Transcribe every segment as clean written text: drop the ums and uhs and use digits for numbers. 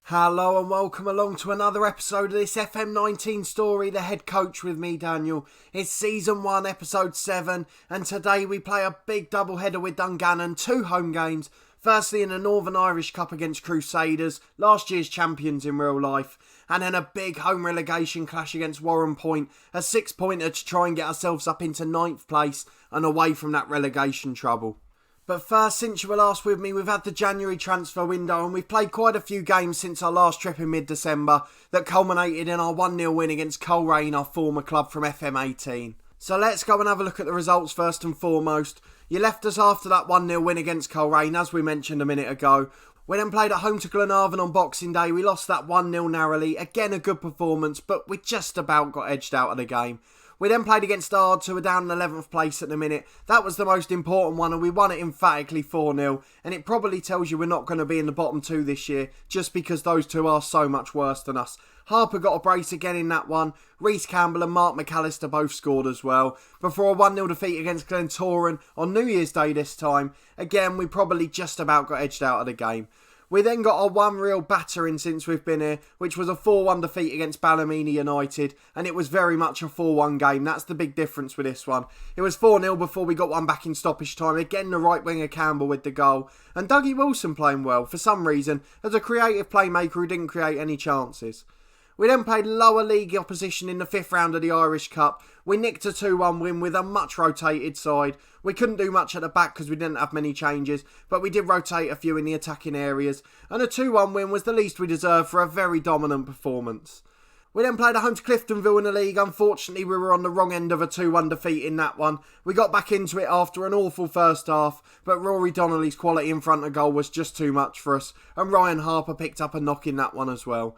Hello and welcome along to another episode of this FM19 story, The Head Coach with me, Daniel. It's Season 1, Episode 7, and today we play a big doubleheader with Dungannon, 2 home games. Firstly in the Northern Irish Cup against Crusaders, last year's champions in real life, and then a big home relegation clash against Warren Point, a 6-pointer to try and get ourselves up into 9th place and away from that relegation trouble. But first, since you were last with me, we've had the January transfer window and we've played quite a few games since our last trip in mid-December that culminated in our 1-0 win against Coleraine, our former club from FM18. So let's go and have a look at the results first and foremost. You left us after that 1-0 win against Coleraine, as we mentioned a minute ago. We then played at home to Glenarvan on Boxing Day. We lost that 1-0 narrowly. Again, a good performance, but we just about got edged out of the game. We then played against Ards, who are down in 11th place at the minute. That was the most important one, and we won it emphatically 4-0. And it probably tells you we're not going to be in the bottom 2 this year, just because those two are so much worse than us. Harper got a brace again in that one. Reece Campbell and Mark McAllister both scored as well. Before a 1-0 defeat against Glentoran on New Year's Day this time. Again, we probably just about got edged out of the game. We then got our one real battering since we've been here, which was a 4-1 defeat against Ballymena United, and it was very much a 4-1 game. That's the big difference with this one. It was 4-0 before we got one back in stoppage time. Again, the right winger Campbell with the goal, and Dougie Wilson playing well, for some reason, as a creative playmaker who didn't create any chances. We then played lower league opposition in the 5th round of the Irish Cup. We nicked a 2-1 win with a much rotated side. We couldn't do much at the back because we didn't have many changes, but we did rotate a few in the attacking areas. And a 2-1 win was the least we deserved for a very dominant performance. We then played at home to Cliftonville in the league. Unfortunately, we were on the wrong end of a 2-1 defeat in that one. We got back into it after an awful first half, but Rory Donnelly's quality in front of goal was just too much for us, and Ryan Harper picked up a knock in that one as well.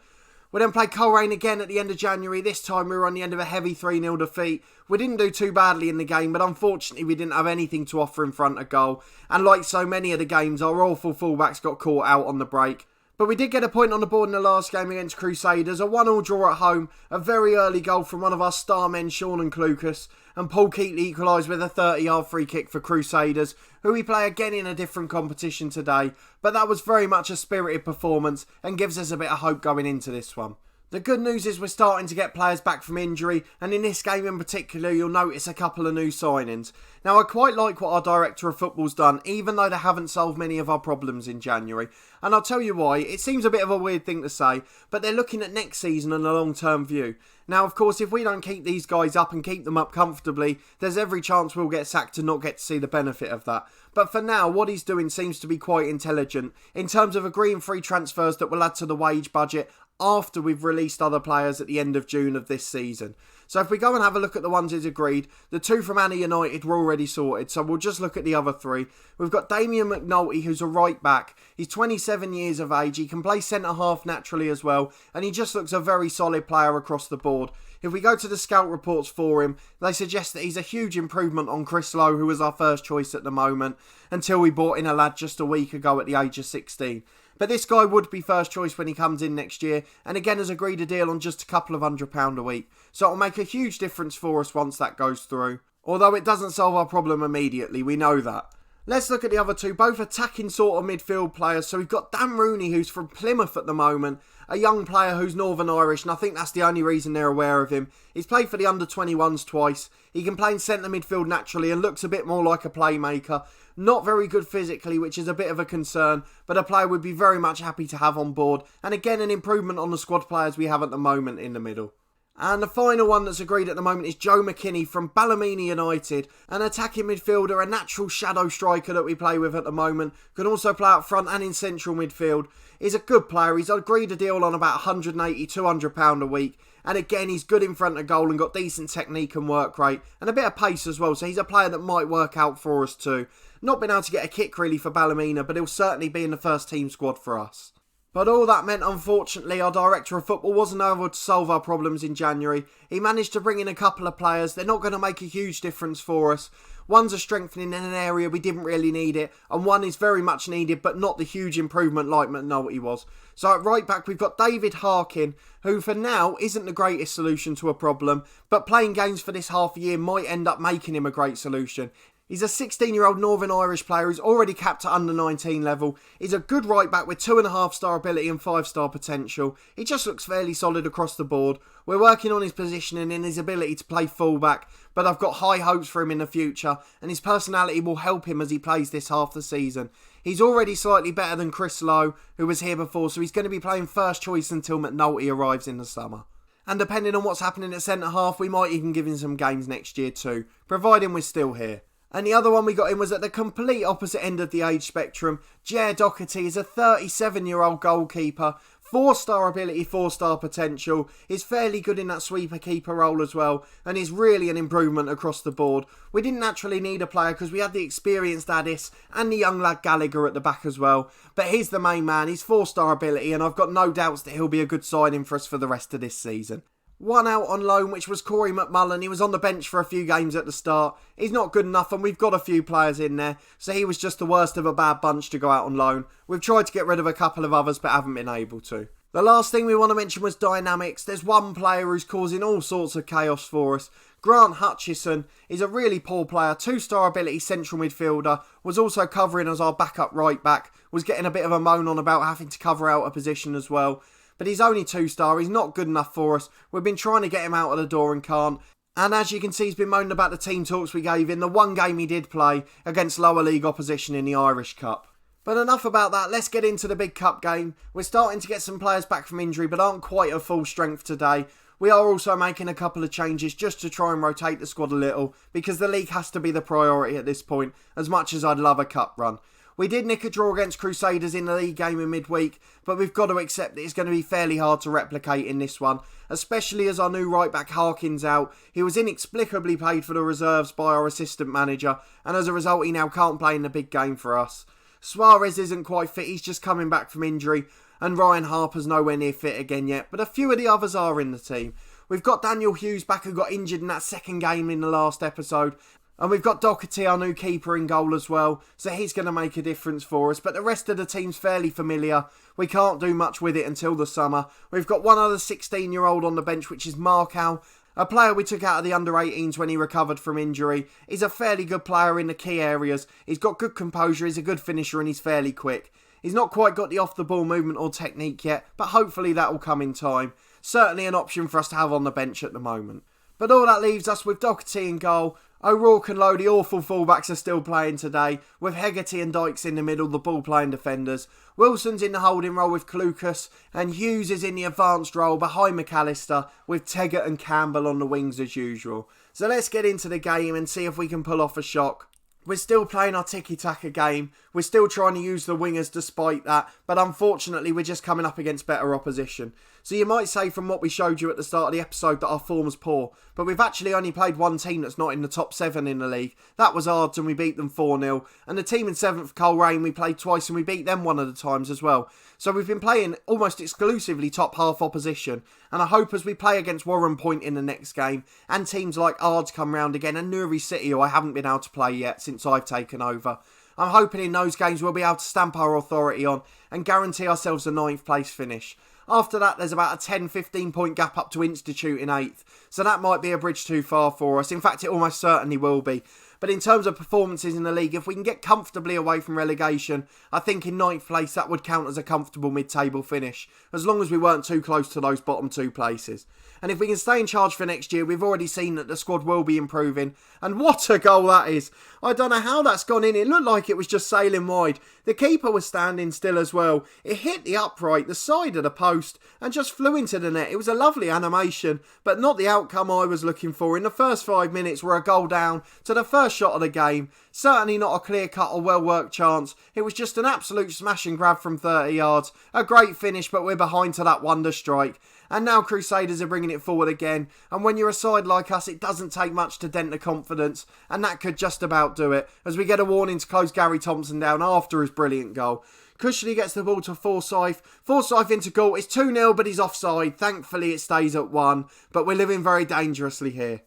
We then played Coleraine again at the end of January. This time we were on the end of a heavy 3-0 defeat. We didn't do too badly in the game, but unfortunately we didn't have anything to offer in front of goal. And like so many of the games, our awful fullbacks got caught out on the break. But we did get a point on the board in the last game against Crusaders, a 1-1 draw at home, a very early goal from one of our star men, Sean and Clucas, and Paul Keatley equalised with a 30-yard free kick for Crusaders, who we play again in a different competition today, but that was very much a spirited performance and gives us a bit of hope going into this one. The good news is we're starting to get players back from injury, and in this game in particular you'll notice a couple of new signings. Now I quite like what our director of football's done, even though they haven't solved many of our problems in January. And I'll tell you why. It seems a bit of a weird thing to say, but they're looking at next season and a long-term view. Now of course if we don't keep these guys up and keep them up comfortably, there's every chance we'll get sacked and not get to see the benefit of that. But for now, what he's doing seems to be quite intelligent in terms of agreeing free transfers that will add to the wage budget after we've released other players at the end of June of this season. So if we go and have a look at the ones he's agreed, the 2 from Anna United were already sorted, so we'll just look at the other 3. We've got Damien McNulty, who's a right back. He's 27 years of age, he can play centre-half naturally as well, and he just looks a very solid player across the board. If we go to the scout reports for him, they suggest that he's a huge improvement on Chris Lowe, who was our first choice at the moment, until we bought in a lad just a week ago at the age of 16. But this guy would be first choice when he comes in next year, and again has agreed a deal on just a couple of £100 a week. So it'll make a huge difference for us once that goes through. Although it doesn't solve our problem immediately, we know that. Let's look at the other 2, both attacking sort of midfield players. So we've got Dan Rooney, who's from Plymouth at the moment, a young player who's Northern Irish, and I think that's the only reason they're aware of him. He's played for the under-21s twice. He can play in centre midfield naturally and looks a bit more like a playmaker. Not very good physically, which is a bit of a concern, but a player we'd be very much happy to have on board. And again, an improvement on the squad players we have at the moment in the middle. And the final one that's agreed at the moment is Joe McKinney from Ballymena United, an attacking midfielder, a natural shadow striker that we play with at the moment, can also play up front and in central midfield. He's a good player, he's agreed a deal on about £180, £200 a week, and again he's good in front of goal and got decent technique and work rate, and a bit of pace as well, so he's a player that might work out for us too. Not been able to get a kick really for Ballymena, but he'll certainly be in the first team squad for us. But all that meant, unfortunately, our director of football wasn't able to solve our problems in January. He managed to bring in a couple of players. They're not going to make a huge difference for us. One's a strengthening in an area we didn't really need it, and one is very much needed, but not the huge improvement like McNulty was. So at right back, we've got David Harkin, who for now isn't the greatest solution to a problem, but playing games for this half a year might end up making him a great solution. He's a 16-year-old Northern Irish player who's already capped at under 19 level. He's a good right back with 2.5-star ability and 5-star potential. He just looks fairly solid across the board. We're working on his positioning and his ability to play fullback, but I've got high hopes for him in the future, and his personality will help him as he plays this half the season. He's already slightly better than Chris Lowe, who was here before, so he's going to be playing first choice until McNulty arrives in the summer. And depending on what's happening at centre half, we might even give him some games next year too, providing we're still here. And the other one we got in was at the complete opposite end of the age spectrum. Jer Doherty is a 37-year-old goalkeeper, 4-star ability, 4-star potential. He's fairly good in that sweeper keeper role as well, and is really an improvement across the board. We didn't naturally need a player because we had the experienced Addis and the young lad Gallagher at the back as well. But he's the main man, he's 4-star ability, and I've got no doubts that he'll be a good signing for us for the rest of this season. One out on loan, which was Corey McMullen. He was on the bench for a few games at the start. He's not good enough, and we've got a few players in there, so he was just the worst of a bad bunch to go out on loan. We've tried to get rid of a couple of others, but haven't been able to. The last thing we want to mention was dynamics. There's one player who's causing all sorts of chaos for us. Grant Hutchison is a really poor player, 2-star ability central midfielder, was also covering as our backup right back, was getting a bit of a moan on about having to cover out a position as well. But he's only 2-star, he's not good enough for us. We've been trying to get him out of the door and can't. And as you can see, he's been moaning about the team talks we gave him, the one game he did play against lower league opposition in the Irish Cup. But enough about that, let's get into the big cup game. We're starting to get some players back from injury, but aren't quite at full strength today. We are also making a couple of changes just to try and rotate the squad a little, because the league has to be the priority at this point, as much as I'd love a cup run. We did nick a draw against Crusaders in the league game in midweek, but we've got to accept that it's going to be fairly hard to replicate in this one, especially as our new right back Harkin's out. He was inexplicably paid for the reserves by our assistant manager, and as a result he now can't play in the big game for us. Suarez isn't quite fit, he's just coming back from injury, and Ryan Harper's nowhere near fit again yet, but a few of the others are in the team. We've got Daniel Hughes back, who got injured in that second game in the last episode, and we've got Doherty, our new keeper, in goal as well, so he's going to make a difference for us. But the rest of the team's fairly familiar. We can't do much with it until the summer. We've got one other 16-year-old on the bench, which is Markow, a player we took out of the under-18s when he recovered from injury. He's a fairly good player in the key areas. He's got good composure, he's a good finisher, and he's fairly quick. He's not quite got the off-the-ball movement or technique yet, but hopefully that will come in time. Certainly an option for us to have on the bench at the moment. But all that leaves us with Doherty in goal. O'Rourke and Lowe, the awful fullbacks, are still playing today, with Hegarty and Dykes in the middle, the ball-playing defenders. Wilson's in the holding role with Clucas, and Hughes is in the advanced role behind McAllister, with Teggart and Campbell on the wings as usual. So let's get into the game and see if we can pull off a shock. We're still playing our tiki-taka game. We're still trying to use the wingers despite that, but unfortunately we're just coming up against better opposition. So you might say from what we showed you at the start of the episode that our form's poor, but we've actually only played one team that's not in the top 7 in the league. That was Ards, and we beat them 4-0. And the team in 7th, Coleraine, we played twice and we beat them one of the times as well. So we've been playing almost exclusively top half opposition, and I hope as we play against Warren Point in the next game, and teams like Ards come round again, and Newry City, who I haven't been able to play yet since I've taken over, I'm hoping in those games we'll be able to stamp our authority on and guarantee ourselves a 9th place finish. After that, there's about a 10-15 point gap up to Institute in 8th, so that might be a bridge too far for us. In fact, it almost certainly will be. But in terms of performances in the league, if we can get comfortably away from relegation, I think in 9th place that would count as a comfortable mid-table finish, as long as we weren't too close to those bottom 2 places. And if we can stay in charge for next year, we've already seen that the squad will be improving. And what a goal that is. I don't know how that's gone in. It looked like it was just sailing wide. The keeper was standing still as well. It hit the upright, the side of the post, and just flew into the net. It was a lovely animation, but not the outcome I was looking for. In the first 5 minutes, we're a goal down to the first shot of the game. Certainly not a clear-cut or well-worked chance. It was just an absolute smash and grab from 30 yards. A great finish, but we're behind to that wonder strike. And now Crusaders are bringing it forward again. And when you're a side like us, it doesn't take much to dent the confidence. And that could just about do it, as we get a warning to close Gary Thompson down after his brilliant goal. Cushley gets the ball to Forsyth. Forsyth into goal. It's 2-0, but he's offside. Thankfully, it stays at 1. But we're living very dangerously here.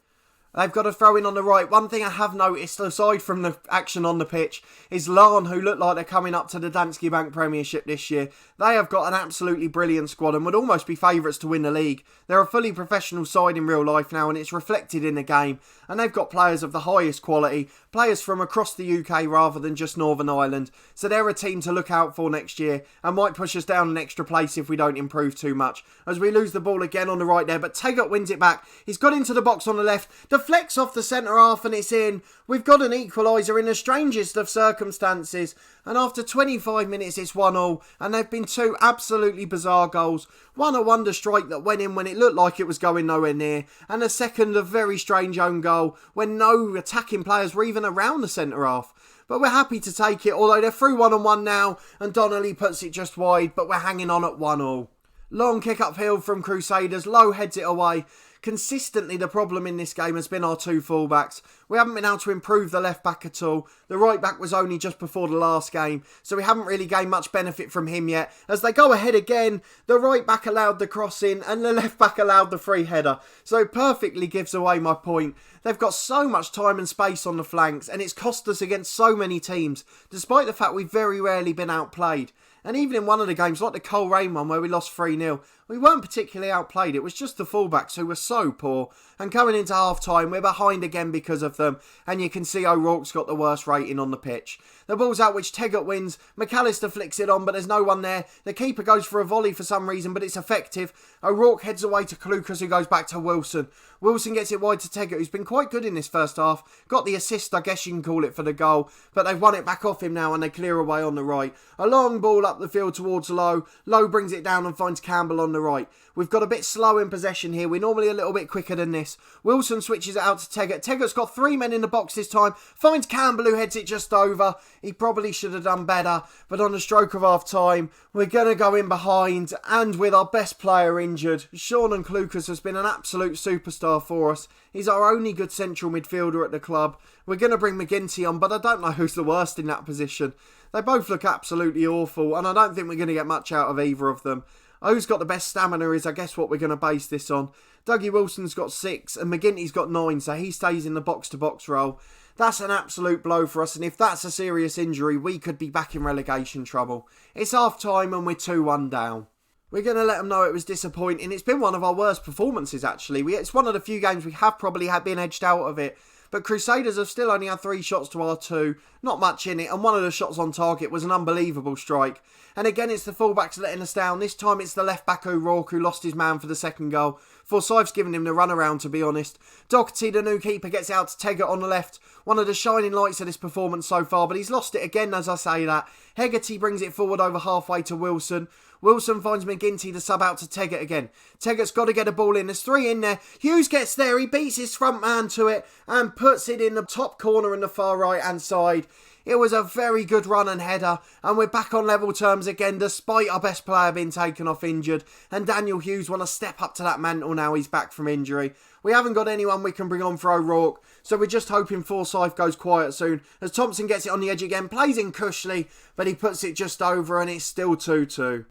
They've got a throw in on the right. One thing I have noticed, aside from the action on the pitch, is Larne, who look like they're coming up to the Danske Bank Premiership this year. They have got an absolutely brilliant squad and would almost be favourites to win the league. They're a fully professional side in real life now, and it's reflected in the game. And they've got players of the highest quality, players from across the UK rather than just Northern Ireland. So they're a team to look out for next year and might push us down an extra place if we don't improve too much. As we lose the ball again on the right there, but Taggart wins it back. He's got into the box on the left. Deflects off the centre half and it's in. We've got an equaliser in the strangest of circumstances. And after 25 minutes, it's 1-1. And they've been two absolutely bizarre goals. One, a wonder strike that went in when it looked like it was going nowhere near. And a second, a very strange own goal when no attacking players were even around the centre half. But we're happy to take it, although they're through 1-1 now. And Donnelly puts it just wide, but we're hanging on at 1-1. Long kick uphill from Crusaders. Low heads it away. Consistently, the problem in this game has been our two fullbacks. We haven't been able to improve the left back at all. The right back was only just before the last game, so we haven't really gained much benefit from him yet. As they go ahead again, the right back allowed the cross in and the left back allowed the free header. So it perfectly gives away my point. They've got so much time and space on the flanks, and it's cost us against so many teams, despite the fact we've very rarely been outplayed. And even in one of the games, like the Coleraine one where we lost 3-0, we weren't particularly outplayed. It was just the fullbacks who were so poor. And coming into half-time, we're behind again because of them. And you can see O'Rourke's got the worst rating on the pitch. The ball's out, which Taggart wins. McAllister flicks it on, but there's no one there. The keeper goes for a volley for some reason, but it's effective. O'Rourke heads away to Clucas, who goes back to Wilson. Wilson gets it wide to Taggart, who's been quite good in this first half. Got the assist, I guess you can call it, for the goal. But they've won it back off him now, and they clear away on the right. A long ball up the field towards Lowe. Lowe brings it down and finds Campbell on the right. We've got a bit slow in possession here. We're normally a little bit quicker than this. Wilson switches it out to Taggart. Taggart's got three men in the box this time. Finds Campbell, who heads it just over. He probably should have done better. But on the stroke of half time, we're going to go in behind. And with our best player injured, Sean Clucas has been an absolute superstar for us. He's our only good central midfielder at the club. We're going to bring McGinty on, but I don't know who's the worst in that position. They both look absolutely awful, and I don't think we're going to get much out of either of them. Who's got the best stamina is, I guess, what we're going to base this on. Dougie Wilson's got 6 and McGinty's got 9, so he stays in the box-to-box role. That's an absolute blow for us, and if that's a serious injury, we could be back in relegation trouble. It's half-time and we're 2-1 down. We're going to let them know it was disappointing. It's been one of our worst performances, actually. It's one of the few games we have probably been edged out of it. But Crusaders have still only had 3 shots to our 2. Not much in it, and one of the shots on target was an unbelievable strike. And again, it's the fullbacks letting us down. This time it's the left back O'Rourke who lost his man for the second goal. Forsyth's given him the runaround, to be honest. Doherty, the new keeper, gets out to Taggart on the left. One of the shining lights of this performance so far, but he's lost it again as I say that. Hegarty brings it forward over halfway to Wilson. Wilson finds McGinty to sub out to Taggart again. Taggart's got to get a ball in. There's 3 in there. Hughes gets there. He beats his front man to it and puts it in the top corner in the far right hand side. It was a very good run and header, and we're back on level terms again despite our best player being taken off injured, and Daniel Hughes want to step up to that mantle now he's back from injury. We haven't got anyone we can bring on for O'Rourke, so we're just hoping Forsyth goes quiet soon as Thompson gets it on the edge again, plays in Cushley, but he puts it just over and it's still 2-2.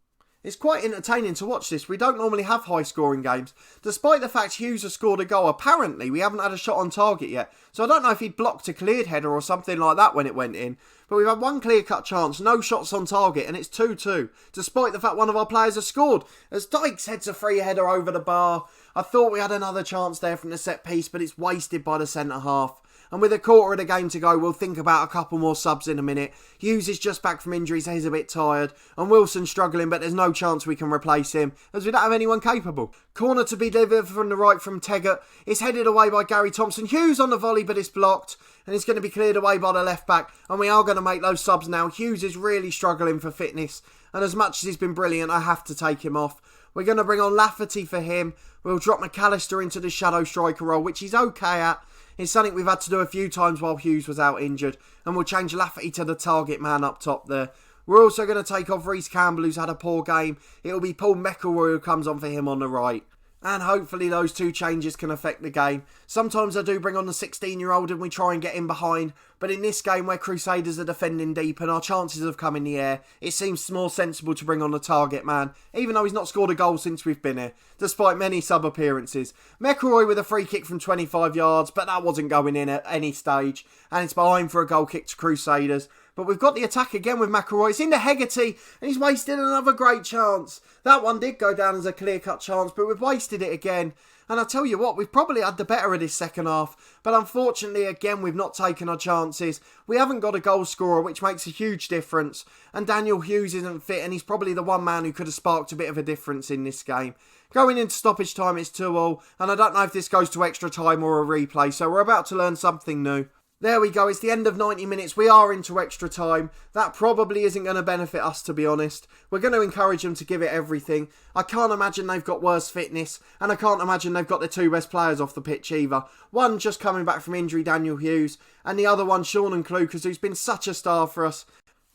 It's quite entertaining to watch this. We don't normally have high-scoring games. Despite the fact Hughes has scored a goal, apparently we haven't had a shot on target yet. So I don't know if he'd blocked a cleared header or something like that when it went in. But we've had one clear-cut chance, no shots on target, and it's 2-2. Despite the fact one of our players has scored. As Dykes heads a free header over the bar. I thought we had another chance there from the set piece, but it's wasted by the centre-half. And with a quarter of the game to go, we'll think about a couple more subs in a minute. Hughes is just back from injury, so he's a bit tired. And Wilson's struggling, but there's no chance we can replace him, as we don't have anyone capable. Corner to be delivered from the right from Taggart. It's headed away by Gary Thompson. Hughes on the volley, but it's blocked. And it's going to be cleared away by the left back. And we are going to make those subs now. Hughes is really struggling for fitness. And as much as he's been brilliant, I have to take him off. We're going to bring on Lafferty for him. We'll drop McAllister into the shadow striker role, which he's okay at. It's something we've had to do a few times while Hughes was out injured. And we'll change Lafferty to the target man up top there. We're also going to take off Reece Campbell, who's had a poor game. It'll be Paul McElroy who comes on for him on the right. And hopefully those two changes can affect the game. Sometimes I do bring on the 16-year-old and we try and get in behind. But in this game where Crusaders are defending deep and our chances have come in the air, it seems more sensible to bring on the target man. Even though he's not scored a goal since we've been here, despite many sub-appearances. McElroy with a free kick from 25 yards, but that wasn't going in at any stage. And it's behind for a goal kick to Crusaders. But we've got the attack again with McElroy. It's into Hegarty, and he's wasted another great chance. That one did go down as a clear-cut chance, but we've wasted it again. And I tell you what, we've probably had the better of this second half. But unfortunately, again, we've not taken our chances. We haven't got a goal scorer, which makes a huge difference. And Daniel Hughes isn't fit, and he's probably the one man who could have sparked a bit of a difference in this game. Going into stoppage time, it's 2-2, and I don't know if this goes to extra time or a replay, so we're about to learn something new. There we go, it's the end of 90 minutes, we are into extra time. That probably isn't going to benefit us, to be honest. We're going to encourage them to give it everything. I can't imagine they've got worse fitness, and I can't imagine they've got their two best players off the pitch either. One just coming back from injury, Daniel Hughes, and the other one, Sean Klukas, who's been such a star for us.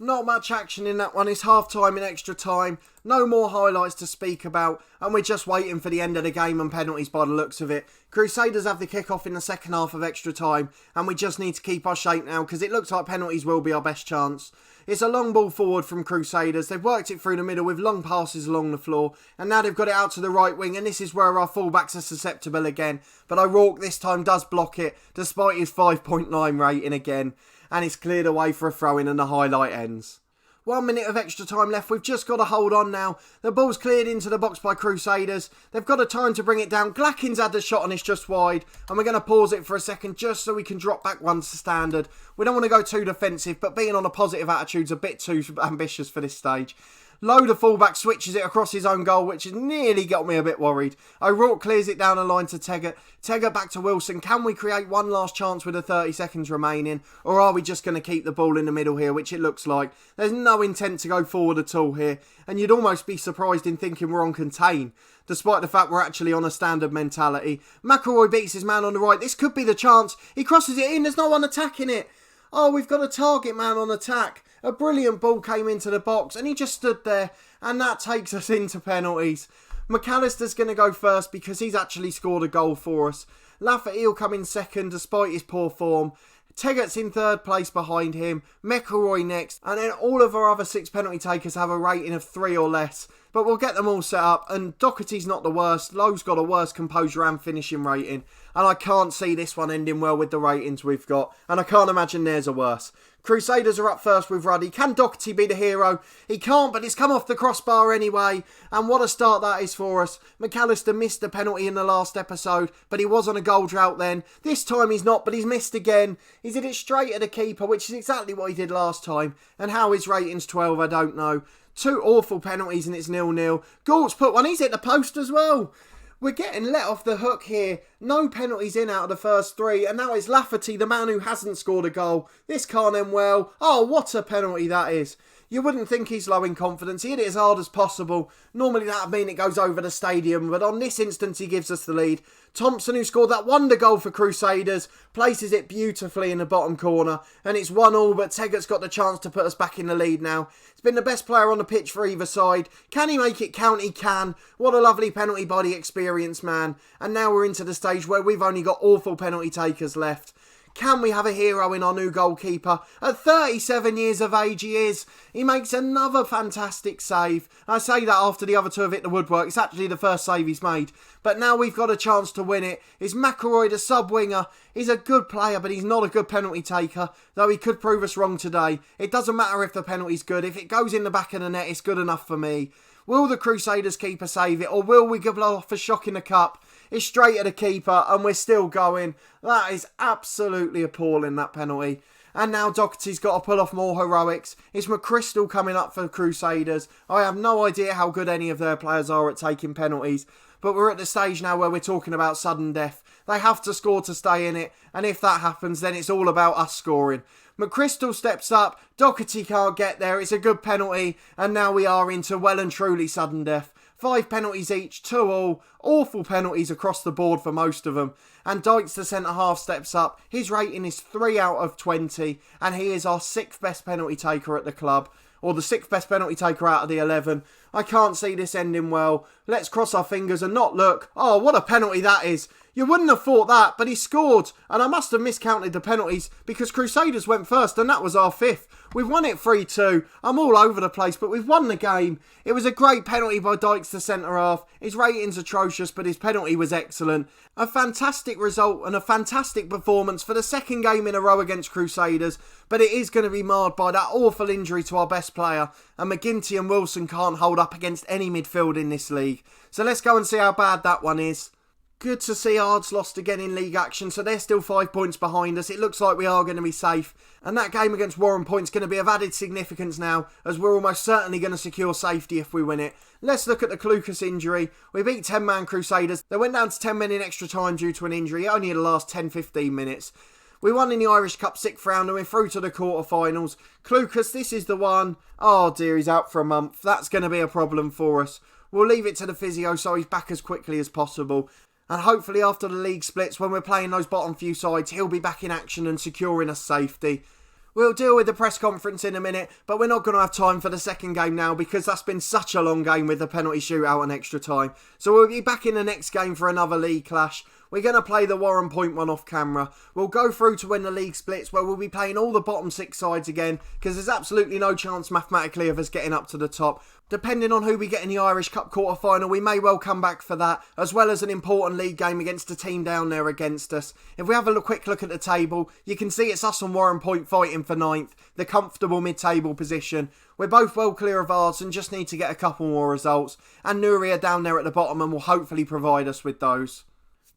Not much action in that one. It's half time in extra time. No more highlights to speak about. And we're just waiting for the end of the game and penalties by the looks of it. Crusaders have the kick-off in the second half of extra time. And we just need to keep our shape now because it looks like penalties will be our best chance. It's a long ball forward from Crusaders. They've worked it through the middle with long passes along the floor. And now they've got it out to the right wing. And this is where our fullbacks are susceptible again. But O'Rourke this time does block it despite his 5.9 rating again. And it's cleared away for a throw-in and the highlight ends. 1 minute of extra time left. We've just got to hold on now. The ball's cleared into the box by Crusaders. They've got a time to bring it down. Glackin's had the shot and it's just wide. And we're going to pause it for a second just so we can drop back one to standard. We don't want to go too defensive, but being on a positive attitude's a bit too ambitious for this stage. Low, the fullback switches it across his own goal, which has nearly got me a bit worried. O'Rourke clears it down the line to Teggart. Teggart back to Wilson. Can we create one last chance with the 30 seconds remaining? Or are we just going to keep the ball in the middle here, which it looks like? There's no intent to go forward at all here. And you'd almost be surprised in thinking we're on contain, despite the fact we're actually on a standard mentality. McElroy beats his man on the right. This could be the chance. He crosses it in. There's no one attacking it. Oh, we've got a target man on attack. A brilliant ball came into the box and he just stood there, and that takes us into penalties. McAllister's going to go first because he's actually scored a goal for us. Lafferty will come in second despite his poor form. Teggart's in third place behind him. McElroy next. And then all of our other 6 penalty takers have a rating of 3 or less. But we'll get them all set up. And Doherty's not the worst. Lowe's got a worse composure and finishing rating. And I can't see this one ending well with the ratings we've got. And I can't imagine theirs are worse. Crusaders are up first with Ruddy. Can Doherty be the hero? He can't, but it's come off the crossbar anyway. And what a start that is for us. McAllister missed a penalty in the last episode, but he was on a goal drought then. This time he's not, but he's missed again. He's hit it straight at the keeper, which is exactly what he did last time. And how his rating's 12, I don't know. 2 awful penalties and it's 0-0. Galt's put one. He's hit the post as well. We're getting let off the hook here. No penalties in out of the first 3. And now it's Lafferty, the man who hasn't scored a goal. This can't end well. Oh, what a penalty that is. You wouldn't think he's low in confidence. He hit it as hard as possible. Normally that would mean it goes over the stadium. But on this instance, he gives us the lead. Thompson, who scored that wonder goal for Crusaders, places it beautifully in the bottom corner. And it's 1-1, but Teggart's got the chance to put us back in the lead now. He's been the best player on the pitch for either side. Can he make it count? He can. What a lovely penalty by the experienced man. And now we're into the stage where we've only got awful penalty takers left. Can we have a hero in our new goalkeeper? At 37 years of age he is. He makes another fantastic save. I say that after the other 2 have hit the woodwork. It's actually the first save he's made. But now we've got a chance to win it. Is McElroy the sub-winger? He's a good player, but he's not a good penalty taker. Though he could prove us wrong today. It doesn't matter if the penalty's good. If it goes in the back of the net, it's good enough for me. Will the Crusaders keeper save it? Or will we give off a shock in the cup? It's straight at the keeper and we're still going. That is absolutely appalling, that penalty. And now Doherty's got to pull off more heroics. It's McChrystal coming up for Crusaders. I have no idea how good any of their players are at taking penalties. But we're at the stage now where we're talking about sudden death. They have to score to stay in it. And if that happens, then it's all about us scoring. McChrystal steps up. Doherty can't get there. It's a good penalty. And now we are into well and truly sudden death. 5 penalties each, 2 all. Awful penalties across the board for most of them. And Dykes, the centre-half, steps up. His rating is 3 out of 20. And he is our 6th best penalty taker at the club. or the 6th best penalty taker out of the 11. I can't see this ending well. Let's cross our fingers and not look. Oh, what a penalty that is. You wouldn't have thought that, but he scored. And I must have miscounted the penalties because Crusaders went first and that was our 5th. We've won it 3-2. I'm all over the place, but we've won the game. It was a great penalty by Dykes, the centre-half. His rating's atrocious, but his penalty was excellent. A fantastic result and a fantastic performance for the 2nd game in a row against Crusaders, but it is going to be marred by that awful injury to our best player, and McGinty and Wilson can't hold up against any midfield in this league. So let's go and see how bad that one is. Good to see Ards lost again in league action, so they're still 5 points behind us. It looks like we are going to be safe. And that game against Warren Point's going to be of added significance now, as we're almost certainly going to secure safety if we win it. Let's look at the Clucas injury. We beat 10-man Crusaders. They went down to 10 men in extra time due to an injury, only in the last 10-15 minutes. We won in the Irish Cup 6th round and we're through to the quarterfinals. Clucas, this is the one. Oh dear, he's out for a month. That's going to be a problem for us. We'll leave it to the physio so he's back as quickly as possible. And hopefully after the league splits, when we're playing those bottom few sides, he'll be back in action and securing us safety. We'll deal with the press conference in a minute, but we're not going to have time for the 2nd game now because that's been such a long game with the penalty shootout and extra time. So we'll be back in the next game for another league clash. We're going to play the Warren Point one off camera. We'll go through to when the league splits, where we'll be playing all the bottom 6 sides again, because there's absolutely no chance mathematically of us getting up to the top. Depending on who we get in the Irish Cup quarter-final, we may well come back for that, as well as an important league game against a team down there against us. If we have a quick look at the table, you can see it's us and Warren Point fighting for 9th, the comfortable mid-table position. We're both well clear of ours and just need to get a couple more results, and Nuri are down there at the bottom and will hopefully provide us with those.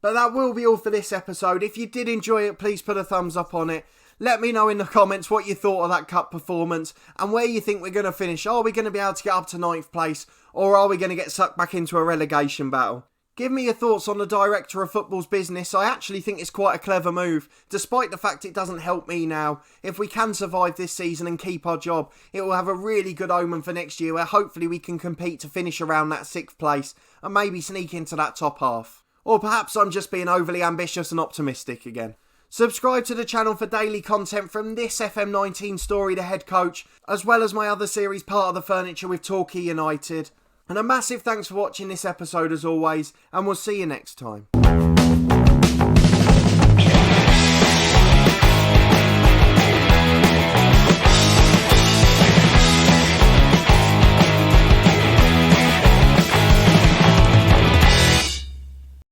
But that will be all for this episode. If you did enjoy it, please put a thumbs up on it. Let me know in the comments what you thought of that cup performance and where you think we're going to finish. Are we going to be able to get up to 9th place, or are we going to get sucked back into a relegation battle? Give me your thoughts on the director of football's business. I actually think it's quite a clever move, despite the fact it doesn't help me now. If we can survive this season and keep our job, it will have a really good omen for next year, where hopefully we can compete to finish around that 6th place and maybe sneak into that top half. Or perhaps I'm just being overly ambitious and optimistic again. Subscribe to the channel for daily content from this FM19 story, The Head Coach, as well as my other series, Part of the Furniture with Torquay United. And a massive thanks for watching this episode as always, and we'll see you next time.